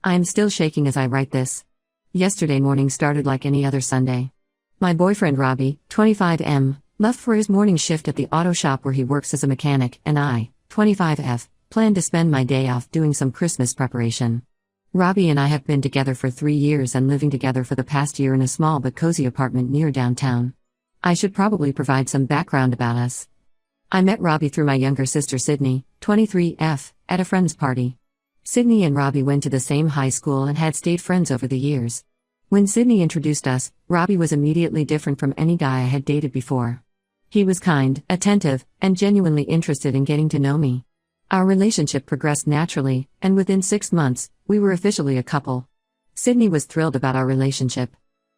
I am still shaking as I write this. Yesterday morning started like any other Sunday. My boyfriend Robbie, 25M, left for his morning shift at the auto shop where he works as a mechanic, and I, 25F, planned to spend my day off doing some Christmas preparation. Robbie and I have been together for 3 years and living together for the past year in a small but cozy apartment near downtown. I should probably provide some background about us. I met Robbie through my younger sister Sydney, 23F, at a friend's party. Sydney and Robbie went to the same high school and had stayed friends over the years. When Sydney introduced us, Robbie was immediately different from any guy I had dated before. He was kind, attentive, and genuinely interested in getting to know me. Our relationship progressed naturally, and within 6 months, we were officially a couple. Sydney was thrilled about our relationship.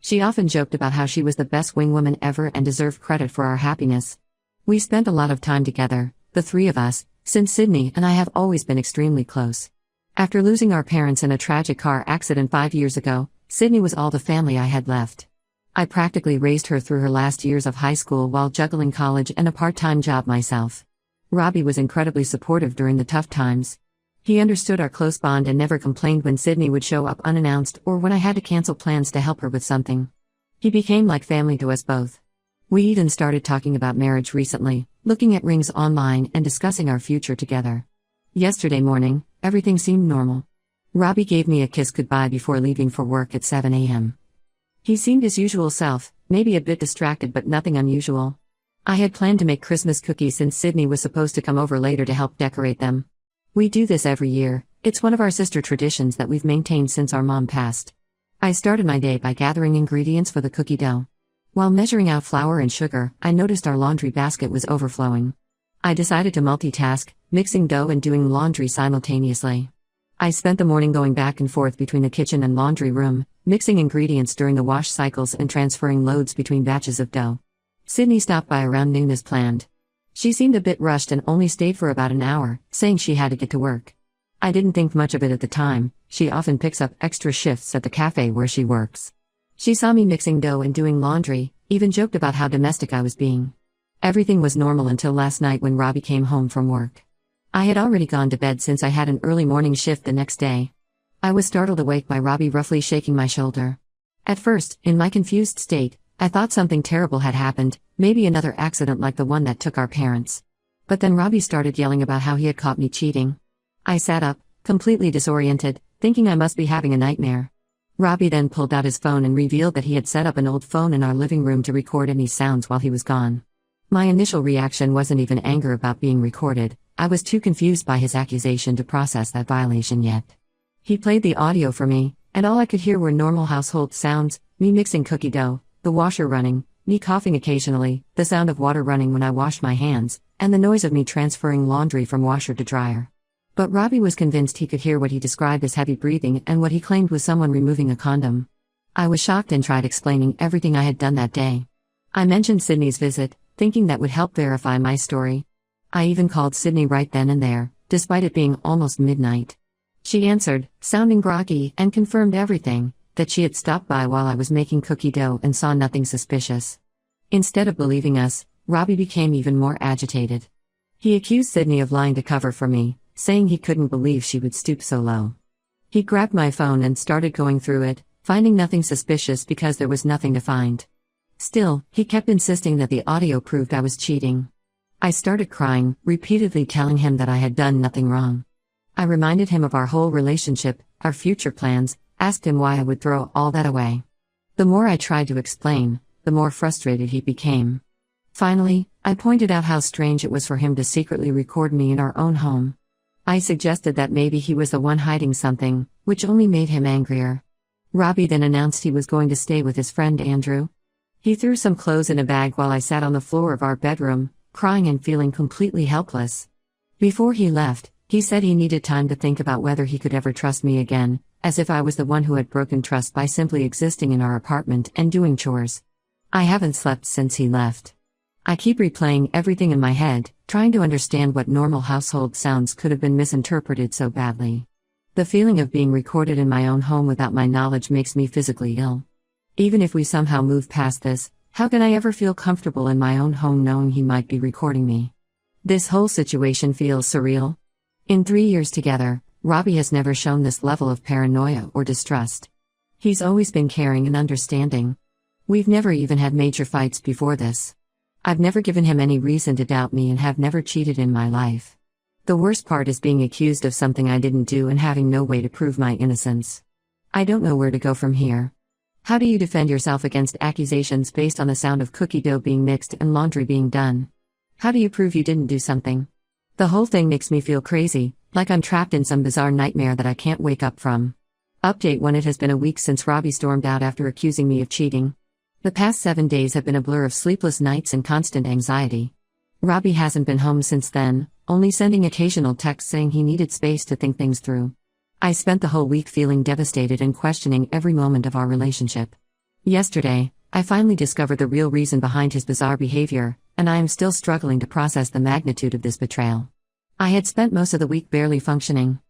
She often joked about how she was the best wingwoman ever and deserved credit for our happiness. We spent a lot of time together, the three of us, since Sydney and I have always been extremely close. After losing our parents in a tragic car accident 5 years ago, Sydney was all the family I had left. I practically raised her through her last years of high school while juggling college and a part-time job myself. Robbie was incredibly supportive during the tough times. He understood our close bond and never complained when Sydney would show up unannounced or when I had to cancel plans to help her with something. He became like family to us both. We even started talking about marriage recently, looking at rings online and discussing our future together. Yesterday morning, everything seemed normal. Robbie gave me a kiss goodbye before leaving for work at 7 a.m. He seemed his usual self, maybe a bit distracted but nothing unusual. I had planned to make Christmas cookies since Sydney was supposed to come over later to help decorate them. We do this every year, it's one of our sister traditions that we've maintained since our mom passed. I started my day by gathering ingredients for the cookie dough. While measuring out flour and sugar, I noticed our laundry basket was overflowing. I decided to multitask, mixing dough and doing laundry simultaneously. I spent the morning going back and forth between the kitchen and laundry room, mixing ingredients during the wash cycles and transferring loads between batches of dough. Sydney stopped by around noon as planned. She seemed a bit rushed and only stayed for about an hour, saying she had to get to work. I didn't think much of it at the time. She often picks up extra shifts at the cafe where she works. She saw me mixing dough and doing laundry, even joked about how domestic I was being. Everything was normal until last night when Robbie came home from work. I had already gone to bed since I had an early morning shift the next day. I was startled awake by Robbie roughly shaking my shoulder. At first, in my confused state, I thought something terrible had happened, maybe another accident like the one that took our parents. But then Robbie started yelling about how he had caught me cheating. I sat up, completely disoriented, thinking I must be having a nightmare. Robbie then pulled out his phone and revealed that he had set up an old phone in our living room to record any sounds while he was gone. My initial reaction wasn't even anger about being recorded. I was too confused by his accusation to process that violation yet. He played the audio for me, and all I could hear were normal household sounds, me mixing cookie dough, the washer running, me coughing occasionally, the sound of water running when I washed my hands, and the noise of me transferring laundry from washer to dryer. But Robbie was convinced he could hear what he described as heavy breathing and what he claimed was someone removing a condom. I was shocked and tried explaining everything I had done that day. I mentioned Sydney's visit, thinking that would help verify my story. I even called Sydney right then and there, despite it being almost midnight. She answered, sounding groggy, and confirmed everything, that she had stopped by while I was making cookie dough and saw nothing suspicious. Instead of believing us, Robbie became even more agitated. He accused Sydney of lying to cover for me, saying he couldn't believe she would stoop so low. He grabbed my phone and started going through it, finding nothing suspicious because there was nothing to find. Still, he kept insisting that the audio proved I was cheating. I started crying, repeatedly telling him that I had done nothing wrong. I reminded him of our whole relationship, our future plans, asked him why I would throw all that away. The more I tried to explain, the more frustrated he became. Finally, I pointed out how strange it was for him to secretly record me in our own home. I suggested that maybe he was the one hiding something, which only made him angrier. Robbie then announced he was going to stay with his friend Andrew. He threw some clothes in a bag while I sat on the floor of our bedroom, crying and feeling completely helpless. Before he left, he said he needed time to think about whether he could ever trust me again, as if I was the one who had broken trust by simply existing in our apartment and doing chores. I haven't slept since he left. I keep replaying everything in my head, trying to understand what normal household sounds could have been misinterpreted so badly. The feeling of being recorded in my own home without my knowledge makes me physically ill. Even if we somehow move past this, how can I ever feel comfortable in my own home knowing he might be recording me? This whole situation feels surreal. In 3 years together, Robbie has never shown this level of paranoia or distrust. He's always been caring and understanding. We've never even had major fights before this. I've never given him any reason to doubt me and have never cheated in my life. The worst part is being accused of something I didn't do and having no way to prove my innocence. I don't know where to go from here. How do you defend yourself against accusations based on the sound of cookie dough being mixed and laundry being done? How do you prove you didn't do something? The whole thing makes me feel crazy, like I'm trapped in some bizarre nightmare that I can't wake up from. Update 1: It has been a week since Robbie stormed out after accusing me of cheating. The past 7 days have been a blur of sleepless nights and constant anxiety. Robbie hasn't been home since then, only sending occasional texts saying he needed space to think things through. I spent the whole week feeling devastated and questioning every moment of our relationship. Yesterday, I finally discovered the real reason behind his bizarre behavior, and I am still struggling to process the magnitude of this betrayal. I had spent most of the week barely functioning.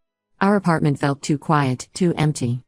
Our apartment felt too quiet, too empty.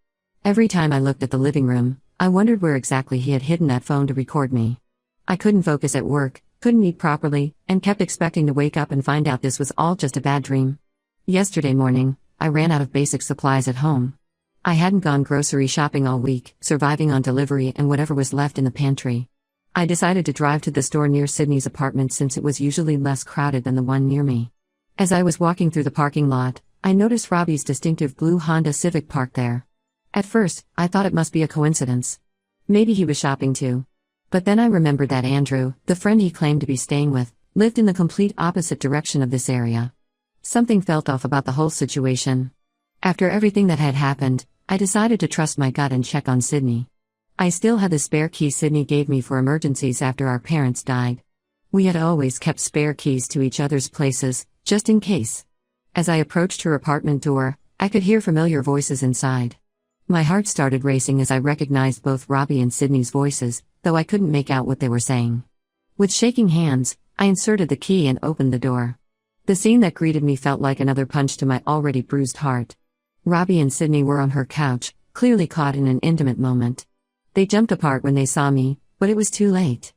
Every time I looked at the living room, I wondered where exactly he had hidden that phone to record me. I couldn't focus at work, couldn't eat properly, and kept expecting to wake up and find out this was all just a bad dream. Yesterday morning, I ran out of basic supplies at home. I hadn't gone grocery shopping all week, surviving on delivery and whatever was left in the pantry. I decided to drive to the store near Sydney's apartment since it was usually less crowded than the one near me. As I was walking through the parking lot, I noticed Robbie's distinctive blue Honda Civic parked there. At first, I thought it must be a coincidence. Maybe he was shopping too. But then I remembered that Andrew, the friend he claimed to be staying with, lived in the complete opposite direction of this area. Something felt off about the whole situation. After everything that had happened, I decided to trust my gut and check on Sydney. I still had the spare key Sydney gave me for emergencies after our parents died. We had always kept spare keys to each other's places, just in case. As I approached her apartment door, I could hear familiar voices inside. My heart started racing as I recognized both Robbie and Sydney's voices, though I couldn't make out what they were saying. With shaking hands, I inserted the key and opened the door. The scene that greeted me felt like another punch to my already bruised heart. Robbie and Sydney were on her couch, clearly caught in an intimate moment. They jumped apart when they saw me, but it was too late.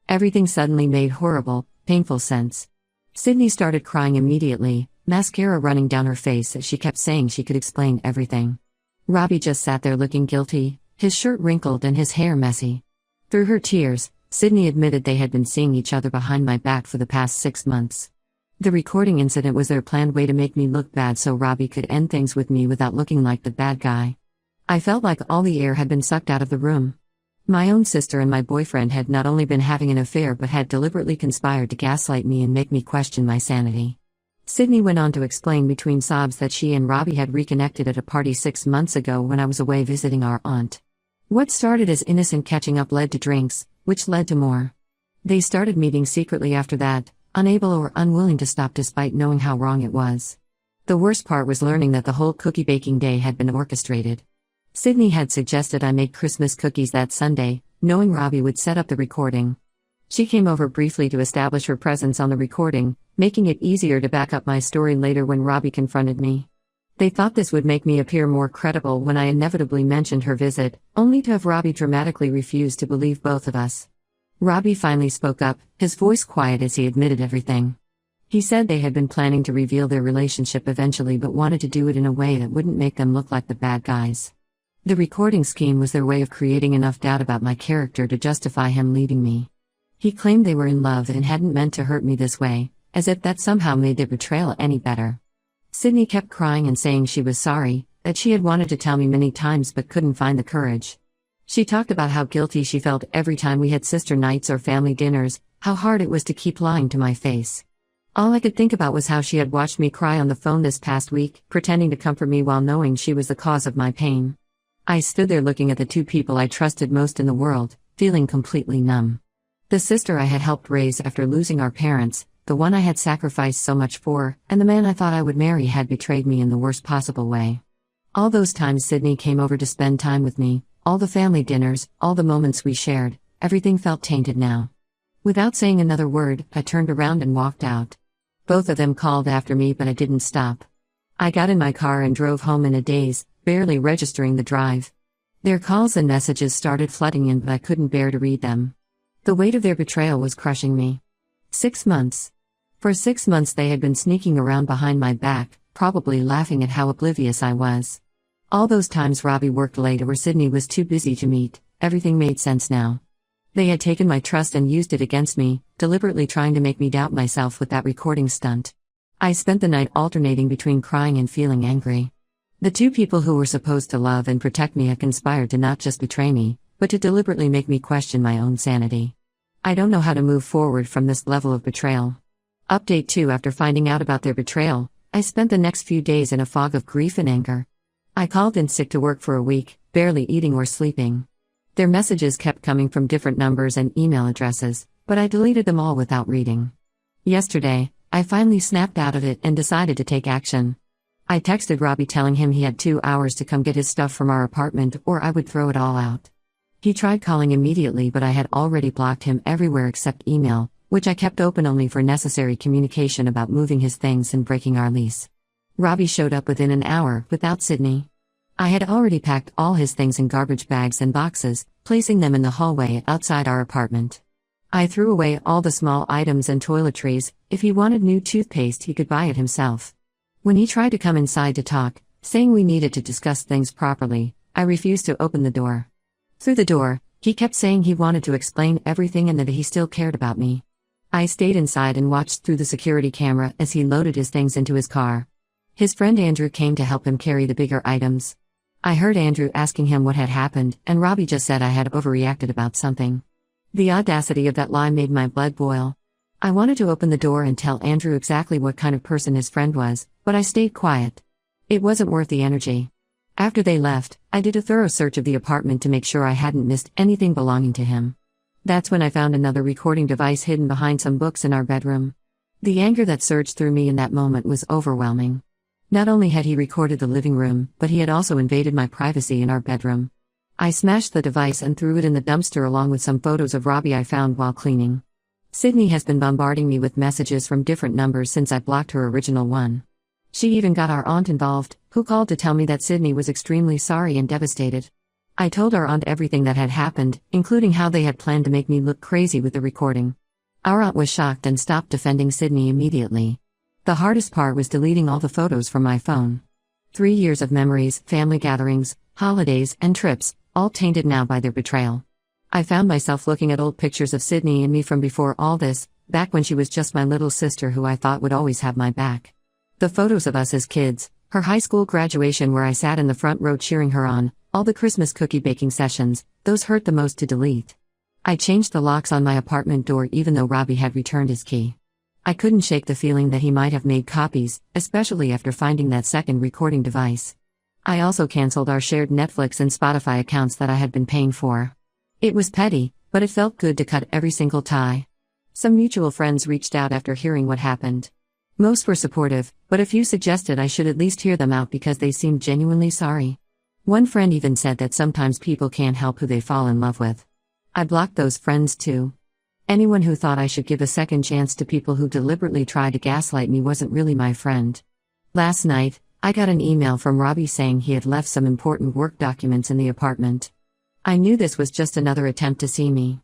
Everything suddenly made horrible, painful sense. Sydney started crying immediately, mascara running down her face as she kept saying she could explain everything. Robbie just sat there looking guilty, his shirt wrinkled and his hair messy. Through her tears, Sydney admitted they had been seeing each other behind my back for the past 6 months. The recording incident was their planned way to make me look bad so Robbie could end things with me without looking like the bad guy. I felt like all the air had been sucked out of the room. My own sister and my boyfriend had not only been having an affair but had deliberately conspired to gaslight me and make me question my sanity. Sydney went on to explain between sobs that she and Robbie had reconnected at a party 6 months ago when I was away visiting our aunt. What started as innocent catching up led to drinks, which led to more. They started meeting secretly after that, unable or unwilling to stop despite knowing how wrong it was. The worst part was learning that the whole cookie baking day had been orchestrated. Sydney had suggested I make Christmas cookies that Sunday, knowing Robbie would set up the recording. She came over briefly to establish her presence on the recording, making it easier to back up my story later when Robbie confronted me. They thought this would make me appear more credible when I inevitably mentioned her visit, only to have Robbie dramatically refuse to believe both of us. Robbie finally spoke up, his voice quiet as he admitted everything. He said they had been planning to reveal their relationship eventually but wanted to do it in a way that wouldn't make them look like the bad guys. The recording scheme was their way of creating enough doubt about my character to justify him leaving me. He claimed they were in love and hadn't meant to hurt me this way, as if that somehow made their betrayal any better. Sydney kept crying and saying she was sorry, that she had wanted to tell me many times but couldn't find the courage. She talked about how guilty she felt every time we had sister nights or family dinners, how hard it was to keep lying to my face. All I could think about was how she had watched me cry on the phone this past week, pretending to comfort me while knowing she was the cause of my pain. I stood there looking at the two people I trusted most in the world, feeling completely numb. The sister I had helped raise after losing our parents, the one I had sacrificed so much for, and the man I thought I would marry had betrayed me in the worst possible way. All those times Sydney came over to spend time with me, all the family dinners, all the moments we shared, everything felt tainted now. Without saying another word, I turned around and walked out. Both of them called after me but I didn't stop. I got in my car and drove home in a daze, barely registering the drive. Their calls and messages started flooding in but I couldn't bear to read them. The weight of their betrayal was crushing me. 6 months. For 6 months they had been sneaking around behind my back, probably laughing at how oblivious I was. All those times Robbie worked late or Sydney was too busy to meet, everything made sense now. They had taken my trust and used it against me, deliberately trying to make me doubt myself with that recording stunt. I spent the night alternating between crying and feeling angry. The two people who were supposed to love and protect me had conspired to not just betray me, but to deliberately make me question my own sanity. I don't know how to move forward from this level of betrayal. Update 2: After finding out about their betrayal, I spent the next few days in a fog of grief and anger. I called in sick to work for a week, barely eating or sleeping. Their messages kept coming from different numbers and email addresses, but I deleted them all without reading. Yesterday, I finally snapped out of it and decided to take action. I texted Robbie telling him he had 2 hours to come get his stuff from our apartment or I would throw it all out. He tried calling immediately, but I had already blocked him everywhere except email, which I kept open only for necessary communication about moving his things and breaking our lease. Robbie showed up within an hour, without Sydney. I had already packed all his things in garbage bags and boxes, placing them in the hallway outside our apartment. I threw away all the small items and toiletries. If he wanted new toothpaste, he could buy it himself. When he tried to come inside to talk, saying we needed to discuss things properly, I refused to open the door. Through the door, he kept saying he wanted to explain everything and that he still cared about me. I stayed inside and watched through the security camera as he loaded his things into his car. His friend Andrew came to help him carry the bigger items. I heard Andrew asking him what had happened, and Robbie just said I had overreacted about something. The audacity of that lie made my blood boil. I wanted to open the door and tell Andrew exactly what kind of person his friend was, but I stayed quiet. It wasn't worth the energy. After they left, I did a thorough search of the apartment to make sure I hadn't missed anything belonging to him. That's when I found another recording device hidden behind some books in our bedroom. The anger that surged through me in that moment was overwhelming. Not only had he recorded the living room, but he had also invaded my privacy in our bedroom. I smashed the device and threw it in the dumpster along with some photos of Robbie I found while cleaning. Sydney has been bombarding me with messages from different numbers since I blocked her original one. She even got our aunt involved, who called to tell me that Sydney was extremely sorry and devastated. I told our aunt everything that had happened, including how they had planned to make me look crazy with the recording. Our aunt was shocked and stopped defending Sydney immediately. The hardest part was deleting all the photos from my phone. 3 years of memories, family gatherings, holidays, and trips, all tainted now by their betrayal. I found myself looking at old pictures of Sydney and me from before all this, back when she was just my little sister who I thought would always have my back. The photos of us as kids, her high school graduation where I sat in the front row cheering her on, all the Christmas cookie baking sessions, those hurt the most to delete. I changed the locks on my apartment door even though Robbie had returned his key. I couldn't shake the feeling that he might have made copies, especially after finding that second recording device. I also canceled our shared Netflix and Spotify accounts that I had been paying for. It was petty, but it felt good to cut every single tie. Some mutual friends reached out after hearing what happened. Most were supportive, but a few suggested I should at least hear them out because they seemed genuinely sorry. One friend even said that sometimes people can't help who they fall in love with. I blocked those friends too. Anyone who thought I should give a second chance to people who deliberately tried to gaslight me wasn't really my friend. Last night, I got an email from Robbie saying he had left some important work documents in the apartment. I knew this was just another attempt to see me.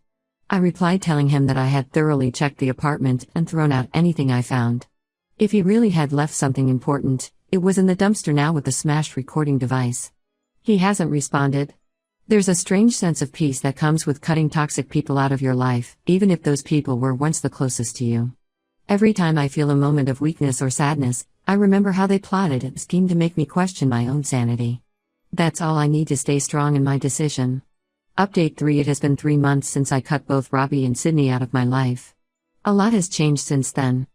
I replied telling him that I had thoroughly checked the apartment and thrown out anything I found. If he really had left something important, it was in the dumpster now with the smashed recording device. He hasn't responded. There's a strange sense of peace that comes with cutting toxic people out of your life, even if those people were once the closest to you. Every time I feel a moment of weakness or sadness, I remember how they plotted and schemed to make me question my own sanity. That's all I need to stay strong in my decision. Update 3: It has been 3 months since I cut both Robbie and Sydney out of my life. A lot has changed since then.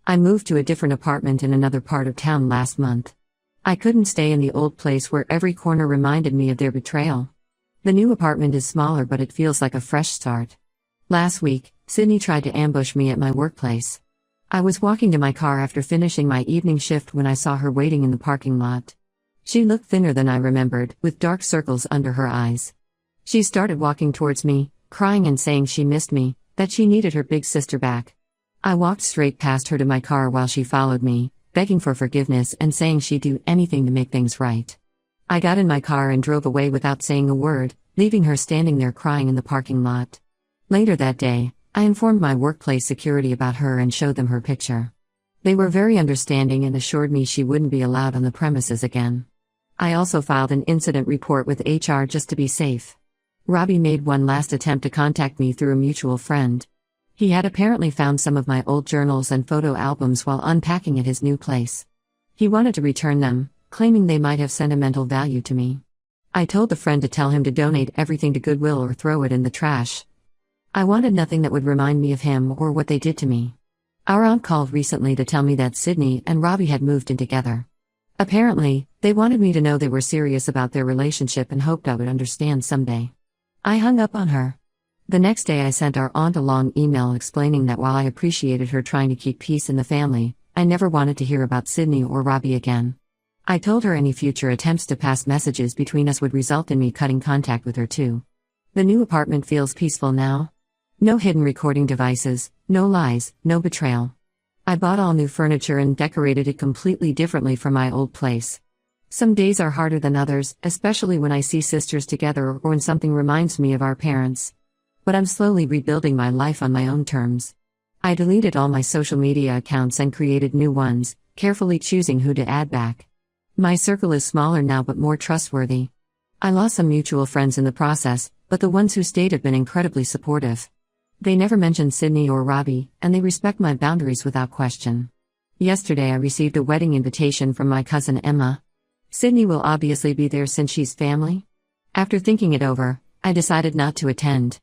I moved to a different apartment in another part of town last month. I couldn't stay in the old place where every corner reminded me of their betrayal. The new apartment is smaller, but it feels like a fresh start. Last week, Sydney tried to ambush me at my workplace. I was walking to my car after finishing my evening shift when I saw her waiting in the parking lot. She looked thinner than I remembered, with dark circles under her eyes. She started walking towards me, crying and saying she missed me, that she needed her big sister back. I walked straight past her to my car while she followed me, begging for forgiveness and saying she'd do anything to make things right. I got in my car and drove away without saying a word, leaving her standing there crying in the parking lot. Later that day, I informed my workplace security about her and showed them her picture. They were very understanding and assured me she wouldn't be allowed on the premises again. I also filed an incident report with HR just to be safe. Robbie made one last attempt to contact me through a mutual friend. He had apparently found some of my old journals and photo albums while unpacking at his new place. He wanted to return them, claiming they might have sentimental value to me. I told the friend to tell him to donate everything to Goodwill or throw it in the trash. I wanted nothing that would remind me of him or what they did to me. Our aunt called recently to tell me that Sydney and Robbie had moved in together. Apparently, they wanted me to know they were serious about their relationship and hoped I would understand someday. I hung up on her. The next day I sent our aunt a long email explaining that while I appreciated her trying to keep peace in the family, I never wanted to hear about Sydney or Robbie again. I told her any future attempts to pass messages between us would result in me cutting contact with her too. The new apartment feels peaceful now. No hidden recording devices, no lies, no betrayal. I bought all new furniture and decorated it completely differently from my old place. Some days are harder than others, especially when I see sisters together or when something reminds me of our parents. But I'm slowly rebuilding my life on my own terms. I deleted all my social media accounts and created new ones, carefully choosing who to add back. My circle is smaller now but more trustworthy. I lost some mutual friends in the process, but the ones who stayed have been incredibly supportive. They never mentioned Sydney or Robbie, and they respect my boundaries without question. Yesterday I received a wedding invitation from my cousin Emma. Sydney will obviously be there since she's family. After thinking it over, I decided not to attend.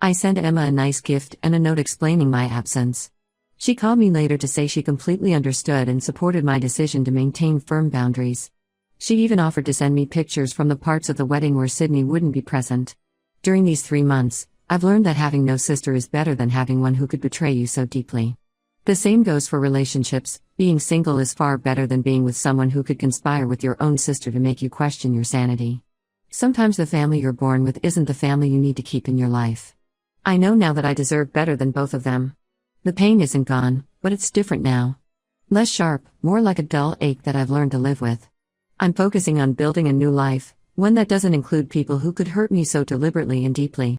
I sent Emma a nice gift and a note explaining my absence. She called me later to say she completely understood and supported my decision to maintain firm boundaries. She even offered to send me pictures from the parts of the wedding where Sydney wouldn't be present. During these 3 months, I've learned that having no sister is better than having one who could betray you so deeply. The same goes for relationships. Being single is far better than being with someone who could conspire with your own sister to make you question your sanity. Sometimes the family you're born with isn't the family you need to keep in your life. I know now that I deserve better than both of them. The pain isn't gone, but it's different now. Less sharp, more like a dull ache that I've learned to live with. I'm focusing on building a new life, one that doesn't include people who could hurt me so deliberately and deeply.